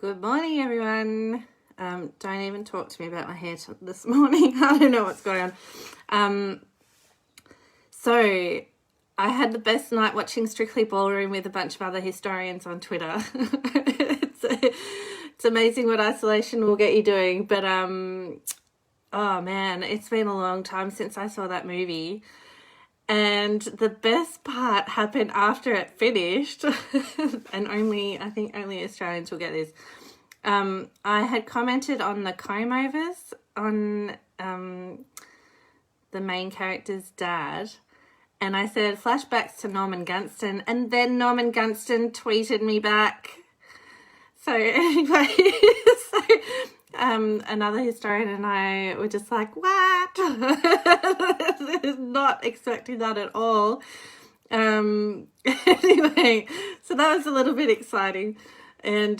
Good morning, everyone. Don't even talk to me about my hair this morning. I don't know what's going on. So I had the best night watching Strictly Ballroom with a bunch of other historians on Twitter. It's amazing what isolation will get you doing. But, oh man, it's been a long time since I saw that movie. And the best part happened after it finished, and I think only Australians will get this. I had commented on the comb-overs on the main character's dad, and I said flashbacks to Norman Gunston, and then Norman Gunston tweeted me back. So anyway, another historian and I were just like, what? Not expecting that at all. Anyway, so that was a little bit exciting, and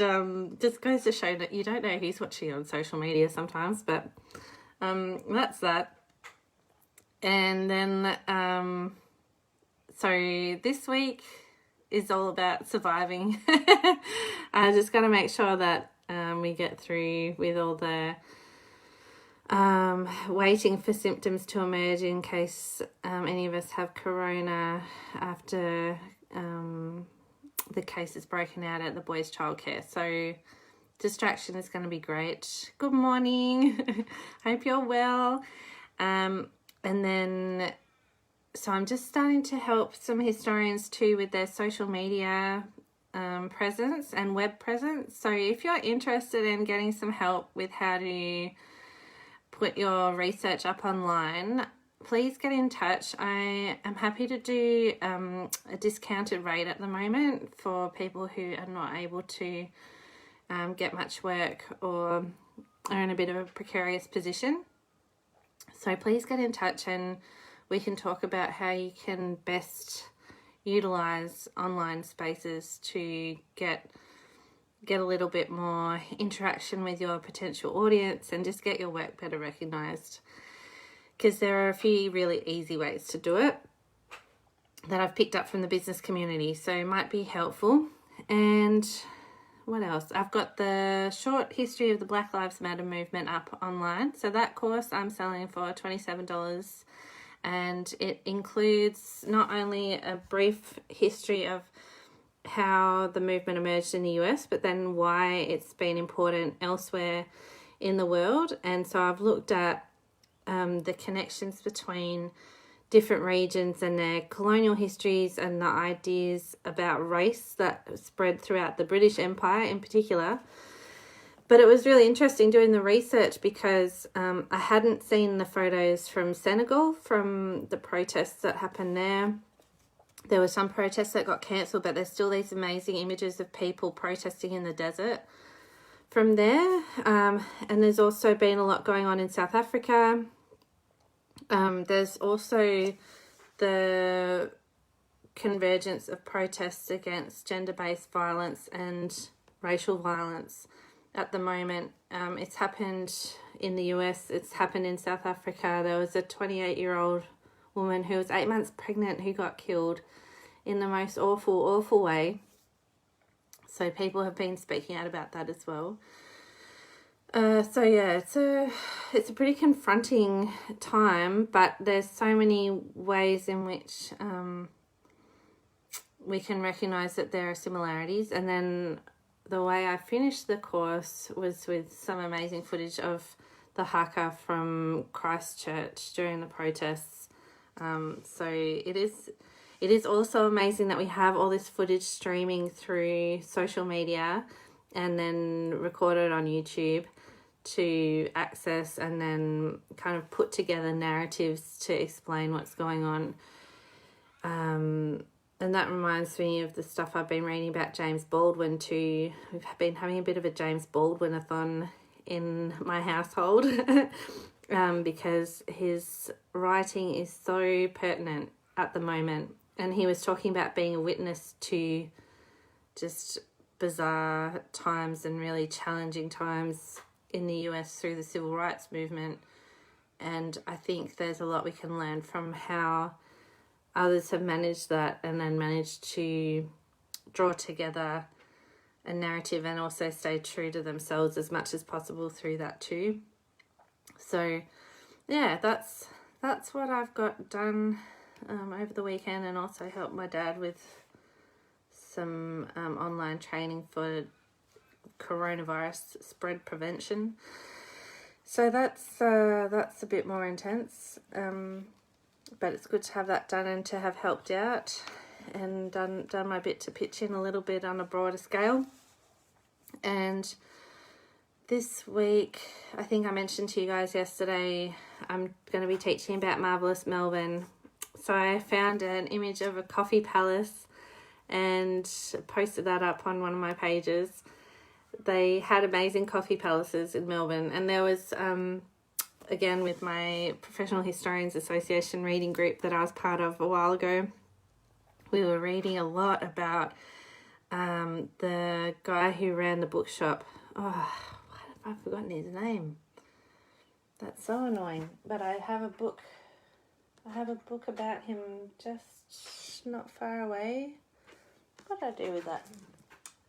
just goes to show that you don't know who's watching on social media sometimes, but that's that. And then so this week is all about surviving. I just got to make sure that we get through with all the waiting for symptoms to emerge in case any of us have corona after the case is broken out at the boys' childcare. So distraction is going to be great. Good morning. Hope you're well. And then so I'm just starting to help some historians too with their social media presence and web presence. So if you're interested in getting some help with how to put your research up online, please get in touch. I am happy to do a discounted rate at the moment for people who are not able to get much work or are in a bit of a precarious position. So please get in touch and we can talk about how you can best utilize online spaces to get a little bit more interaction with your potential audience and just get your work better recognized. Because there are a few really easy ways to do it that I've picked up from the business community, so it might be helpful. And what else? I've got the short history of the Black Lives Matter movement up online. So that course I'm selling for $27. And it includes not only a brief history of how the movement emerged in the US, but then why it's been important elsewhere in the world. And so I've looked at the connections between different regions and their colonial histories and the ideas about race that spread throughout the British Empire in particular. But it was really interesting doing the research because I hadn't seen the photos from Senegal, from the protests that happened there. There were some protests that got cancelled, but there's still these amazing images of people protesting in the desert from there. And there's also been a lot going on in South Africa. There's also the convergence of protests against gender-based violence and racial violence. At the moment, it's happened in the US, it's happened in South Africa. There was a 28-year-old woman who was 8 months pregnant who got killed in the most awful way. So people have been speaking out about that as well. So yeah, it's a pretty confronting time, but there's so many ways in which we can recognise that there are similarities. And then the way I finished the course was with some amazing footage of the haka from Christchurch during the protests. So it is also amazing that we have all this footage streaming through social media and then recorded on YouTube to access and then kind of put together narratives to explain what's going on. And that reminds me of the stuff I've been reading about James Baldwin too. We've been having a bit of a James Baldwin-a-thon in my household because his writing is so pertinent at the moment. And he was talking about being a witness to just bizarre times and really challenging times in the US through the civil rights movement. And I think there's a lot we can learn from how others have managed that and then managed to draw together narrative, and also stay true to themselves as much as possible through that too. So yeah, that's what I've got done over the weekend, and also helped my dad with some online training for coronavirus spread prevention. So that's a bit more intense, but it's good to have that done and to have helped out and done my bit to pitch in a little bit on a broader scale. And this week, I think I mentioned to you guys yesterday, I'm going to be teaching about Marvellous Melbourne. So I found an image of a coffee palace and posted that up on one of my pages. They had amazing coffee palaces in Melbourne, and there was, again, with my Professional Historians Association reading group that I was part of a while ago, we were reading a lot about the guy who ran the bookshop. Oh, why have I forgotten his name? That's so annoying. But I have a book about him just not far away. What did I do with that?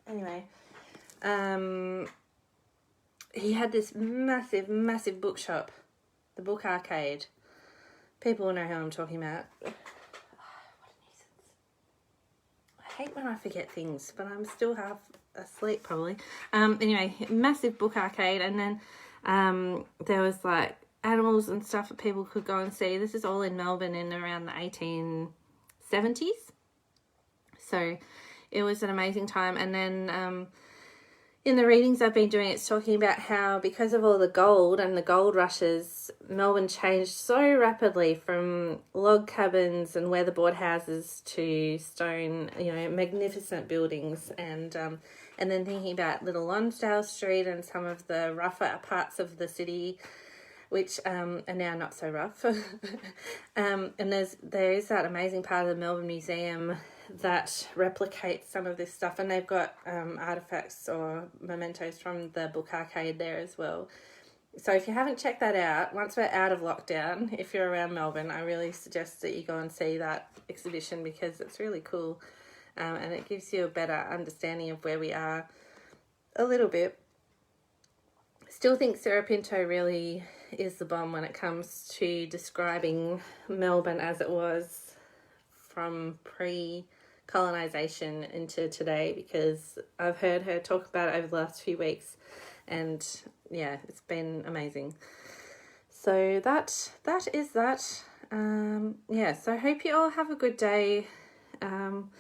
Anyway, he had this massive bookshop, the Book Arcade. People will know who I'm talking about. What a nuisance. I hate when I forget things, but I'm still half asleep probably. Anyway, massive Book Arcade, and then there was like animals and stuff that people could go and see. This is all in Melbourne in around the 1870s. So it was an amazing time. And then in the readings I've been doing, it's talking about how because of all the gold and the gold rushes, Melbourne changed so rapidly from log cabins and weatherboard houses to stone, magnificent buildings. And then thinking about Little Lonsdale Street and some of the rougher parts of the city, which are now not so rough. And there is that amazing part of the Melbourne Museum that replicates some of this stuff, and they've got artifacts or mementos from the Book Arcade there as well. So if you haven't checked that out, once we're out of lockdown, if you're around Melbourne, I really suggest that you go and see that exhibition, because it's really cool, and it gives you a better understanding of where we are a little bit. Still think Sarah Pinto really is the bomb when it comes to describing Melbourne as it was from pre-colonisation into today, because I've heard her talk about it over the last few weeks, and yeah, it's been amazing. So that is that. So I hope you all have a good day. I'm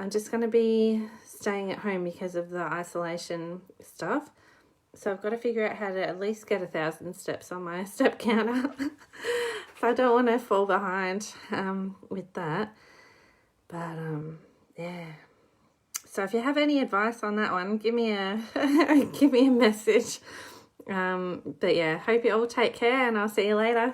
just going to be staying at home because of the isolation stuff. So I've got to figure out how to at least get 1,000 steps on my step counter. So I don't want to fall behind with that. But yeah. So if you have any advice on that one, give me a message. But yeah, hope you all take care, and I'll see you later.